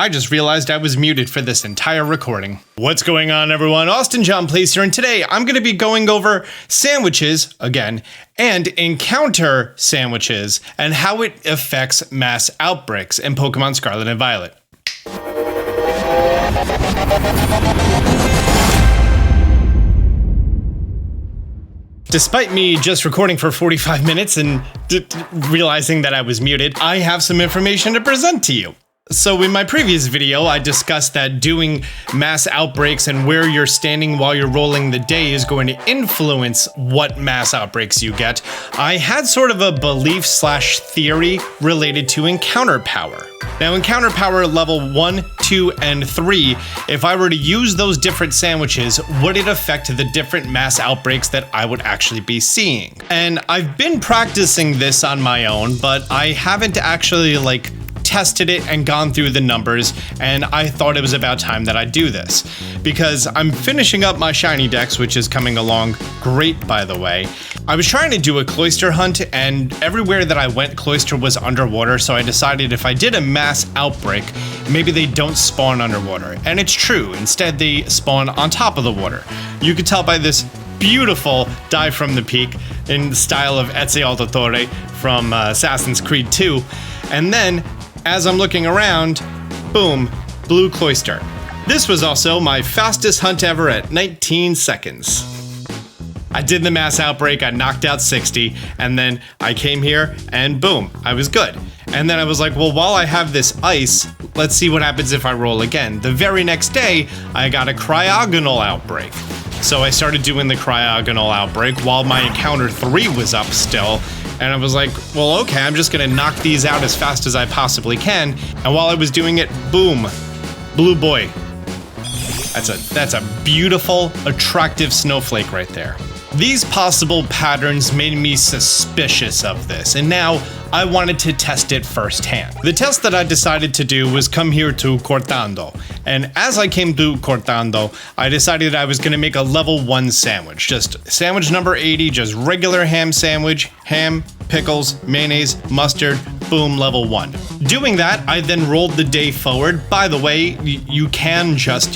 I just realized I was muted for this entire recording. What's going on, everyone? Austin John Plays here, and today I'm going to be going over sandwiches, again, and encounter sandwiches, and how it affects mass outbreaks in Pokemon Scarlet and Violet. Despite me just recording for 45 minutes and realizing that I was muted, I have some information to present to you. So in my previous video, I discussed that doing mass outbreaks and where you're standing while you're rolling the day is going to influence what mass outbreaks you get. I had sort of a belief / theory related to encounter power. Now, encounter power level 1, 2, and 3, if I were to use those different sandwiches, would it affect the different mass outbreaks that I would actually be seeing? And I've been practicing this on my own, but I haven't actually tested it and gone through the numbers, and I thought it was about time that I do this because I'm finishing up my shiny dex, which is coming along great, by the way. I was trying to do a cloister hunt, and everywhere that I went, cloister was underwater, so I decided if I did a mass outbreak, maybe they don't spawn underwater. And it's true, instead they spawn on top of the water. You could tell by this beautiful dive from the peak in the style of Ezio Auditore from Assassin's Creed 2, and then as I'm looking around, boom, blue cloister. This was also my fastest hunt ever at 19 seconds. I did the mass outbreak, I knocked out 60, and then I came here and boom, I was good. And then I was like, well, while I have this ice, let's see what happens if I roll again. The very next day, I got a cryogonal outbreak. So I started doing the cryogonal outbreak while my encounter 3 was up still. And I was like, well, okay, I'm just gonna knock these out as fast as I possibly can. And while I was doing it, boom, blue boy. That's a beautiful, attractive snowflake right there. These possible patterns made me suspicious of this, and now I wanted to test it firsthand. The test that I decided to do was come here to Cortando, and as I came to Cortando, I decided I was going to make a level 1 sandwich. Just sandwich number 80, just regular ham sandwich, ham, pickles, mayonnaise, mustard, boom, level 1. Doing that, I then rolled the day forward. By the way, you can just,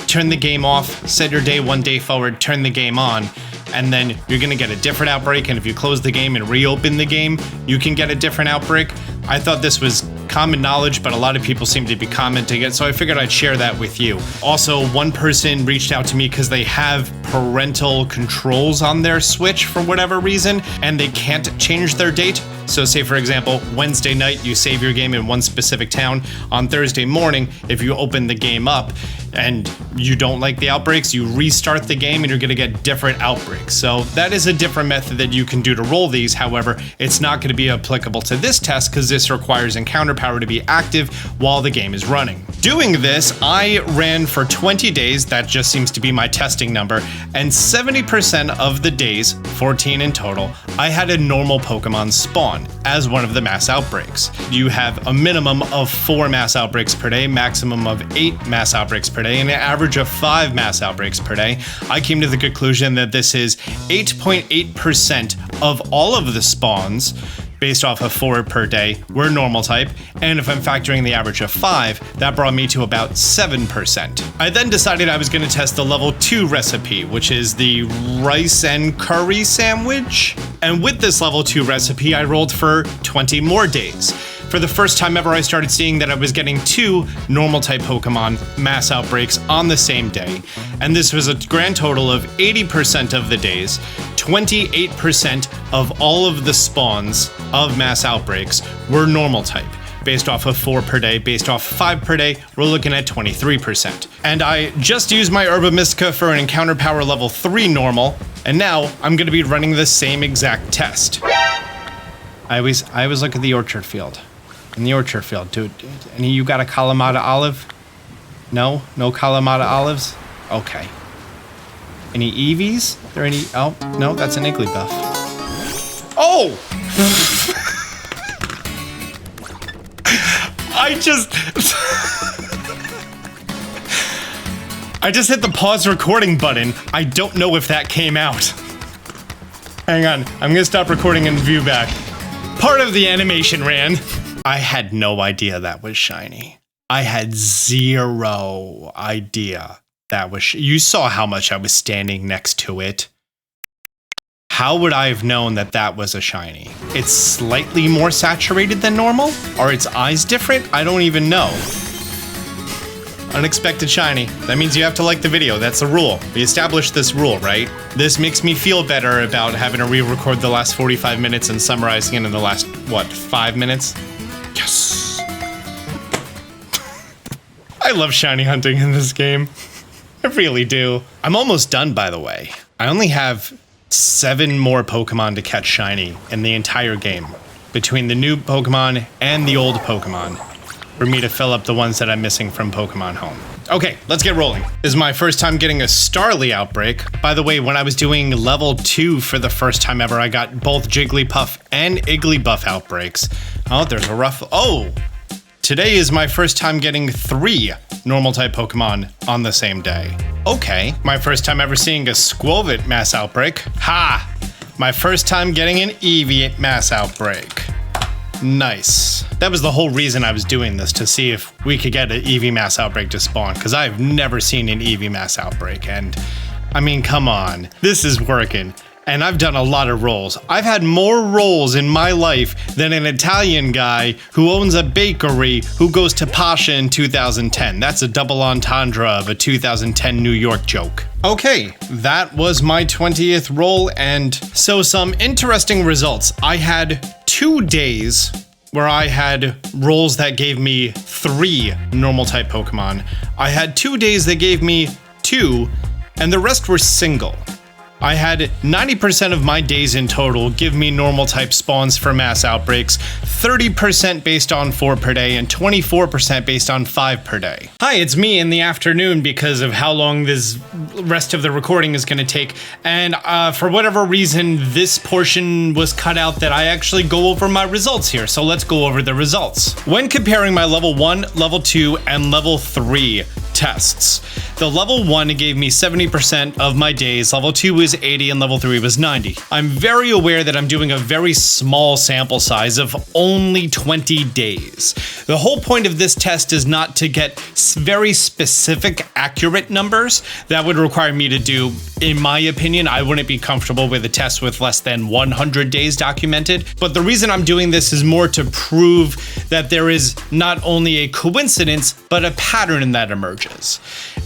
turn the game off, set your day 1 day forward, turn the game on, and then you're gonna get a different outbreak, and if you close the game and reopen the game, you can get a different outbreak. I thought this was common knowledge, but a lot of people seem to be commenting it, so I figured I'd share that with you. Also, one person reached out to me because they have parental controls on their Switch for whatever reason, and they can't change their date. So say, for example, Wednesday night, you save your game in one specific town. On Thursday morning, if you open the game up and you don't like the outbreaks, you restart the game and you're gonna get different outbreaks. So that is a different method that you can do to roll these. However, it's not gonna be applicable to this test because this requires encounter power to be active while the game is running. Doing this, I ran for 20 days, that just seems to be my testing number, and 70% of the days, 14 in total, I had a normal Pokemon spawn as one of the mass outbreaks. You have a minimum of 4 mass outbreaks per day, maximum of 8 mass outbreaks per day, and an average of 5 mass outbreaks per day. I came to the conclusion that this is 8.8% of all of the spawns, based off of 4 per day, were normal type, and if I'm factoring the average of 5, that brought me to about 7%. I then decided I was going to test the level 2 recipe, which is the rice and curry sandwich. And with this level 2 recipe, I rolled for 20 more days. For the first time ever, I started seeing that I was getting 2 normal type Pokemon mass outbreaks on the same day. And this was a grand total of 80% of the days, 28% of all of the spawns of mass outbreaks were normal type. Based off of 4 per day, based off 5 per day, we're looking at 23%. And I just used my Herba Mystica for an encounter power level 3 normal, and now I'm gonna be running the same exact test. I always look at the orchard field. In the orchard field, dude, any of you got a Kalamata olive? No Kalamata olives? Okay. Any Eevees? There any? Oh, no, that's an Igglybuff. Oh! I just hit the pause recording button. I don't know if that came out. Hang on, I'm gonna stop recording and view back. Part of the animation ran. I had no idea that was shiny. I had zero idea that was. You saw how much I was standing next to it. How would I have known that that was a shiny? It's slightly more saturated than normal? Are its eyes different? I don't even know. Unexpected shiny. That means you have to like the video. That's the rule. We established this rule, right? This makes me feel better about having to re-record the last 45 minutes and summarizing it in the last, what, 5 minutes? Yes! I love shiny hunting in this game. I really do. I'm almost done, by the way. I only have 7 more Pokemon to catch shiny in the entire game, between the new Pokemon and the old Pokemon, for me to fill up the ones that I'm missing from Pokemon Home. Okay, let's get rolling. This is my first time getting a Starly Outbreak. By the way, when I was doing level 2 for the first time ever, I got both Jigglypuff and Igglybuff Outbreaks. Oh, there's a rough... Oh! Today is my first time getting 3 normal type Pokemon on the same day. Okay, my first time ever seeing a Squovit Mass Outbreak. Ha! My first time getting an Eevee Mass Outbreak. Nice. That was the whole reason I was doing this, to see if we could get an Eevee Mass Outbreak to spawn, because I've never seen an Eevee Mass Outbreak, and I mean, come on, this is working. And I've done a lot of rolls. I've had more rolls in my life than an Italian guy who owns a bakery who goes to Pasha in 2010. That's a double entendre of a 2010 New York joke. Okay, that was my 20th roll, and so some interesting results. I had 2 days where I had rolls that gave me 3 normal type Pokemon. I had 2 days that gave me 2, and the rest were single. I had 90% of my days in total give me normal type spawns for Mass Outbreaks, 30% based on 4 per day, and 24% based on 5 per day. Hi, it's me in the afternoon because of how long this rest of the recording is going to take, and for whatever reason, this portion was cut out that I actually go over my results here, so let's go over the results. When comparing my level 1, level 2, and level 3 tests, the level 1 gave me 70% of my days, level 2 was 80, and level 3 was 90. I'm very aware that I'm doing a very small sample size of only 20 days. The whole point of this test is not to get very specific, accurate numbers. That would require me to do, in my opinion, I wouldn't be comfortable with a test with less than 100 days documented. But the reason I'm doing this is more to prove that there is not only a coincidence, but a pattern that emerges.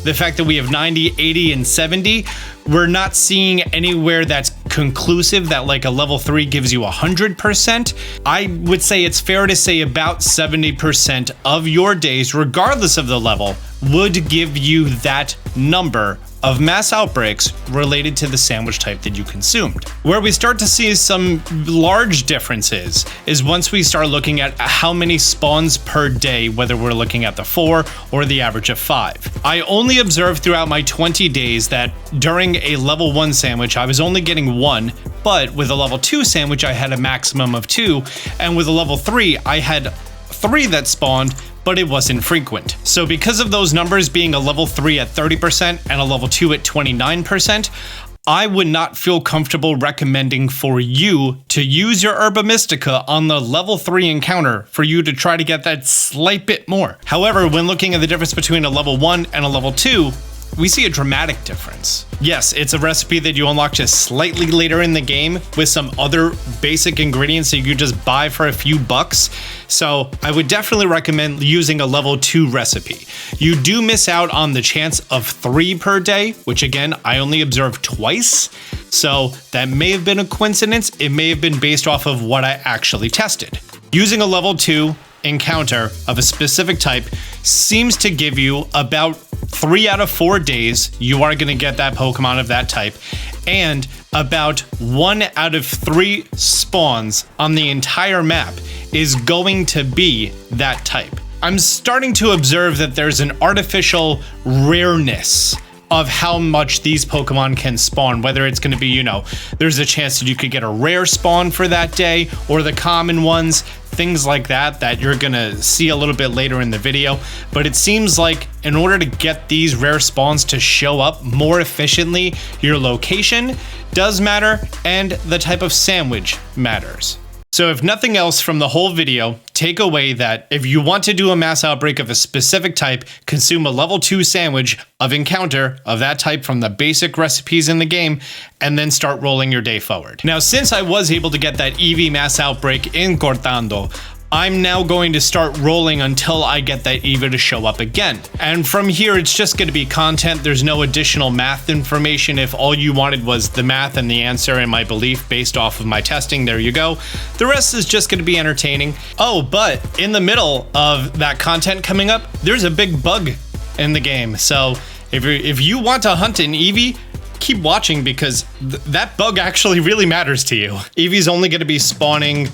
The fact that we have 90, 80, and 70, we're not seeing anywhere that's conclusive that like a level 3 gives you 100%. I would say it's fair to say about 70% of your days, regardless of the level, would give you that number of Mass Outbreaks related to the sandwich type that you consumed. Where we start to see some large differences is once we start looking at how many spawns per day, whether we're looking at the 4 or the average of 5. I only observed throughout my 20 days that during a level 1 sandwich, I was only getting 1, but with a level 2 sandwich, I had a maximum of 2, and with a level 3, I had 3 that spawned, but it wasn't frequent. So because of those numbers being a level 3 at 30% and a level 2 at 29%, I would not feel comfortable recommending for you to use your Herba Mystica on the level 3 encounter for you to try to get that slight bit more. However, when looking at the difference between a level 1 and a level 2, we see a dramatic difference. Yes, it's a recipe that you unlock just slightly later in the game with some other basic ingredients that you could just buy for a few bucks. So I would definitely recommend using a level 2 recipe. You do miss out on the chance of 3 per day, which again, I only observed twice. So that may have been a coincidence. It may have been based off of what I actually tested. Using a level 2 encounter of a specific type seems to give you about 3 out of 4 days you are going to get that Pokemon of that type, and about 1 out of 3 spawns on the entire map is going to be that type. I'm starting to observe that there's an artificial rareness of how much these Pokemon can spawn, whether it's going to be, there's a chance that you could get a rare spawn for that day, or the common ones, things like that you're going to see a little bit later in the video. But it seems like in order to get these rare spawns to show up more efficiently, your location does matter, and the type of sandwich matters. So if nothing else from the whole video, take away that if you want to do a mass outbreak of a specific type, consume a level 2 sandwich of encounter of that type from the basic recipes in the game, and then start rolling your day forward. Now, since I was able to get that Eevee mass outbreak in Cortando, I'm now going to start rolling until I get that Eevee to show up again. And from here, it's just going to be content. There's no additional math information. If all you wanted was the math and the answer and my belief based off of my testing, there you go. The rest is just going to be entertaining. Oh, but in the middle of that content coming up, there's a big bug in the game. So if you want to hunt an Eevee, keep watching because that bug actually really matters to you. Eevee's only going to be spawning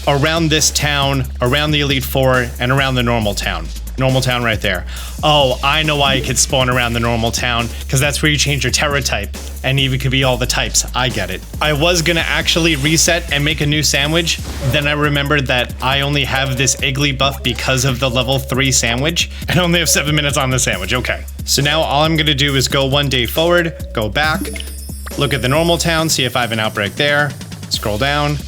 around this town, around the Elite Four, and around the normal town. Normal town right there. Oh, I know why it could spawn around the normal town, because that's where you change your Terra type, and Eevee could be all the types. I get it. I was gonna actually reset and make a new sandwich, then I remembered that I only have this Iggly buff because of the level 3 sandwich, and I only have 7 minutes on the sandwich. Okay. So now all I'm gonna do is go one day forward, go back, look at the normal town, see if I have an outbreak there, scroll down,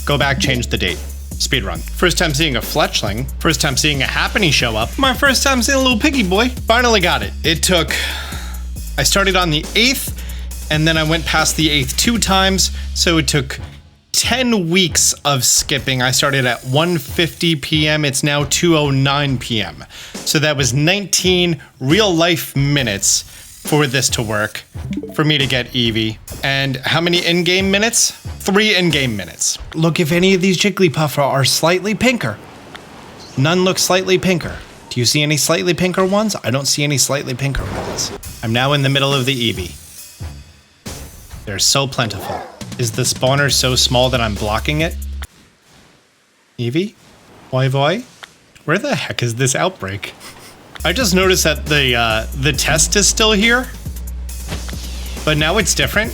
go back, change the date. Speedrun. First time seeing a fletchling. First time seeing a Happiny show up. My first time seeing a little piggy boy. Finally got it. I started on the 8th, and then I went past the 8th 2 times, so it took 10 weeks of skipping. I started at 1:50 p.m. It's now 2:09 p.m. So that was 19 real life minutes for this to work, for me to get Eevee. And how many in-game minutes? 3 in-game minutes. Look if any of these Jigglypuff are slightly pinker. None look slightly pinker. Do you see any slightly pinker ones? I don't see any slightly pinker ones. I'm now in the middle of the Eevee. They're so plentiful. Is the spawner so small that I'm blocking it? Eevee? Boy? Where the heck is this outbreak? I just noticed that the test is still here, but now it's different.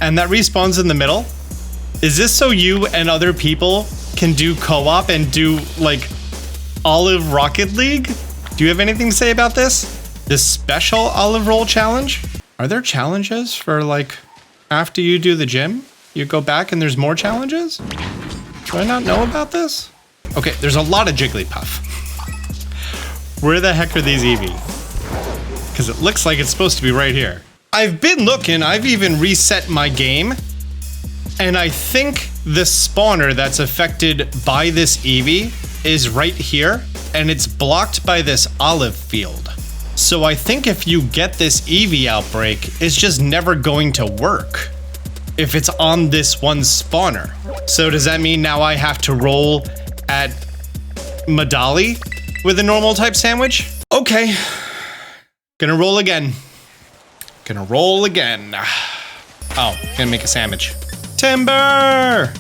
And that respawns in the middle. Is this so you and other people can do co-op and do like Olive Rocket League? Do you have anything to say about this? This special Olive Roll challenge? Are there challenges for like after you do the gym? You go back and there's more challenges? Do I not know about this? Okay, there's a lot of Jigglypuff. Where the heck are these Eevee? Because it looks like it's supposed to be right here. I've been looking, I've even reset my game, and I think the spawner that's affected by this Eevee is right here, and it's blocked by this olive field. So I think if you get this Eevee outbreak, it's just never going to work if it's on this one spawner. So does that mean now I have to roll at Medali with a normal type sandwich? Okay, gonna roll again. Oh, gonna make a sandwich. Timber!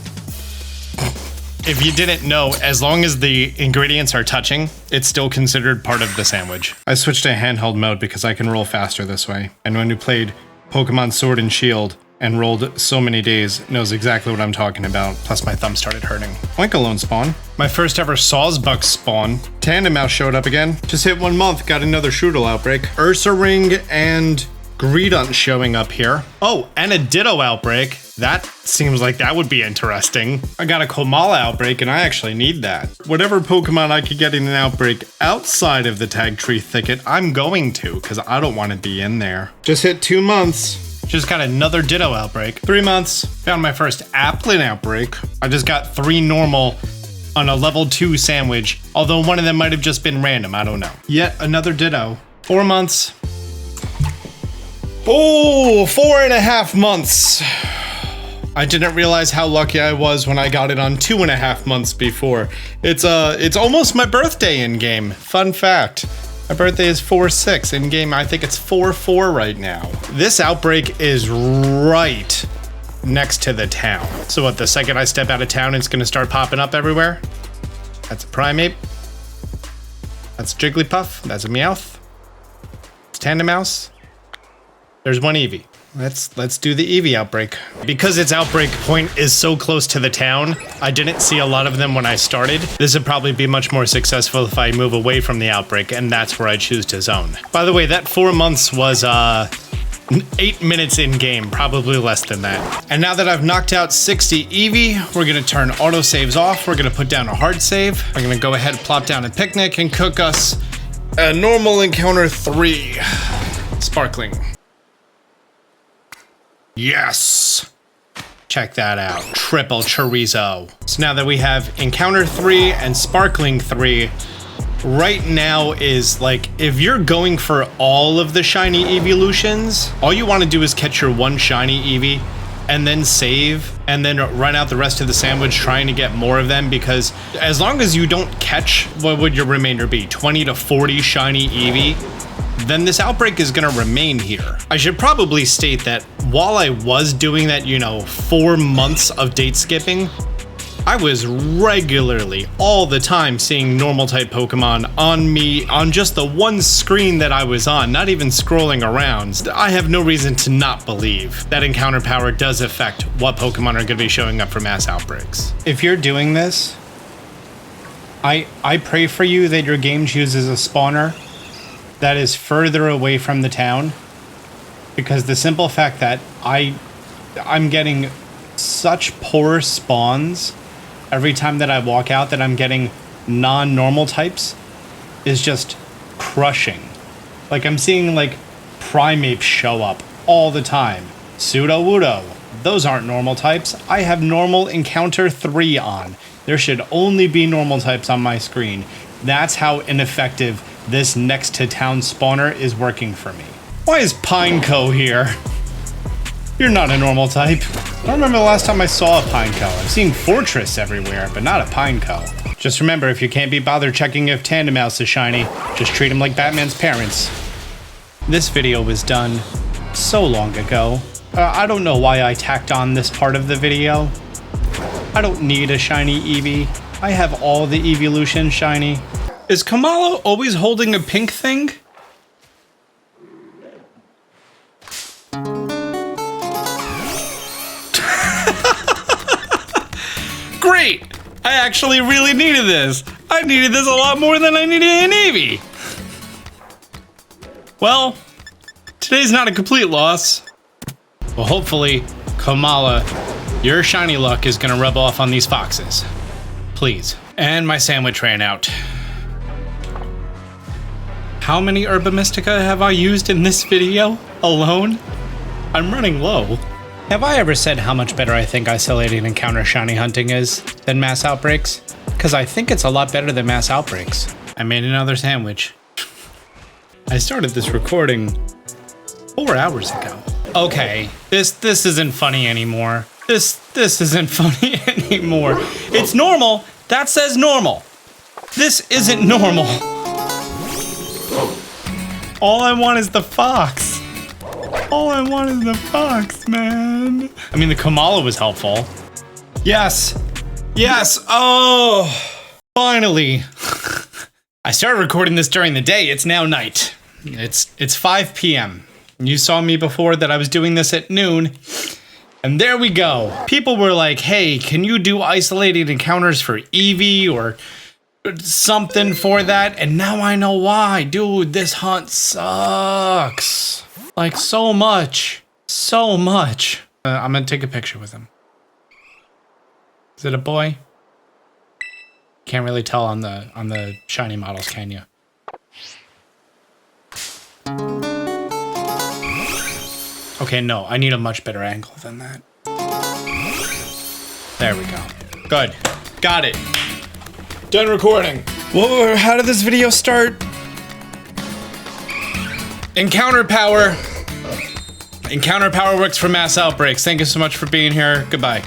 If you didn't know, as long as the ingredients are touching, it's still considered part of the sandwich. I switched to handheld mode because I can roll faster this way. Anyone who played Pokemon Sword and Shield and rolled so many days knows exactly what I'm talking about. Plus my thumb started hurting. Oinkalone spawn. My first ever Sawsbuck spawn. Tandem Mouse showed up again. Just hit 1 month, got another Strudel outbreak. Ursaring and Greedent showing up here. Oh, and a Ditto outbreak. That seems like that would be interesting. I got a Komala outbreak and I actually need that. Whatever Pokemon I could get in an outbreak outside of the Tag Tree Thicket, I'm going to, because I don't want to be in there. Just hit 2 months. Just got another Ditto outbreak. 3 months. Found my first Applin outbreak. I just got 3 normal on a level 2 sandwich, although one of them might have just been random, I don't know. Yet another Ditto. 4 months. Oh, 4.5 months. I didn't realize how lucky I was when I got it on 2.5 months before. It's almost my birthday in game. Fun fact. My birthday is 4/6 in game. I think it's 4/4 right now. This outbreak is right next to the town. So what, the second I step out of town, it's gonna start popping up everywhere? That's a Primeape. That's a Jigglypuff. That's a Meowth. It's Tandem Mouse. There's one Eevee. Let's do the Eevee outbreak. Because its outbreak point is so close to the town, I didn't see a lot of them when I started. This would probably be much more successful if I move away from the outbreak, and that's where I choose to zone. By the way, that 4 months was 8 minutes in game, probably less than that. And now that I've knocked out 60 Eevee, we're gonna turn autosaves off. We're gonna put down a hard save. I'm gonna go ahead, plop down a picnic, and cook us a normal encounter 3. Sparkling. Yes! Check that out. Triple chorizo. So now that we have encounter 3 and sparkling 3, right now is like, if you're going for all of the shiny evolutions, all you want to do is catch your one shiny Eevee and then save and then run out the rest of the sandwich trying to get more of them, because as long as you don't catch, what would your remainder be? 20 to 40 shiny Eevee? Then this outbreak is gonna remain here. I should probably state that while I was doing that, 4 months of date skipping, I was regularly, all the time, seeing normal type Pokemon on me on just the one screen that I was on, not even scrolling around. I have no reason to not believe that encounter power does affect what Pokemon are going to be showing up for mass outbreaks. If you're doing this, I pray for you that your game chooses a spawner that is further away from the town, because the simple fact that I'm getting such poor spawns every time that I walk out, that I'm getting non-normal types, is just crushing. Like, I'm seeing like Primeape show up all the time. Sudowoodo, those aren't normal types. I have normal encounter 3 on. There should only be normal types on my screen. That's how ineffective this next to town spawner is working for me. Why is Pineco here? You're not a normal type. I don't remember the last time I saw a Pineco. I've seen Fortress everywhere, but not a Pineco. Just remember, if you can't be bothered checking if Tandemaus is shiny, just treat him like Batman's parents. This video was done so long ago. I don't know why I tacked on this part of the video. I don't need a shiny Eevee. I have all the evolutions shiny. Is Kamala always holding a pink thing? Great! I actually really needed this. I needed this a lot more than I needed an Eevee. Well, today's not a complete loss. Well, hopefully, Kamala, your shiny luck is gonna rub off on these foxes. Please. And my sandwich ran out. How many Herba Mystica have I used in this video alone? I'm running low. Have I ever said how much better I think isolated encounter shiny hunting is than mass outbreaks? Because I think it's a lot better than mass outbreaks. I made another sandwich. I started this recording 4 hours ago. Okay, this isn't funny anymore. This isn't funny anymore. It's normal. That says normal. This isn't normal. All I want is the fox. All I want is the fox, man. I mean, the Kamala was helpful. Yes. Yes. Oh, finally. I started recording this during the day. It's now night. It's 5 p.m. You saw me before that I was doing this at noon. And there we go. People were like, hey, can you do isolated encounters for Eevee or something for that? And now I know why. Dude, this hunt sucks. Like, so much. So much. I'm gonna take a picture with him. Is it a boy? Can't really tell on the shiny models, can you? Okay, no, I need a much better angle than that. There we go. Good. Got it. Done recording. Whoa, how did this video start? Encounter power. Encounter power works for mass outbreaks. Thank you so much for being here. Goodbye.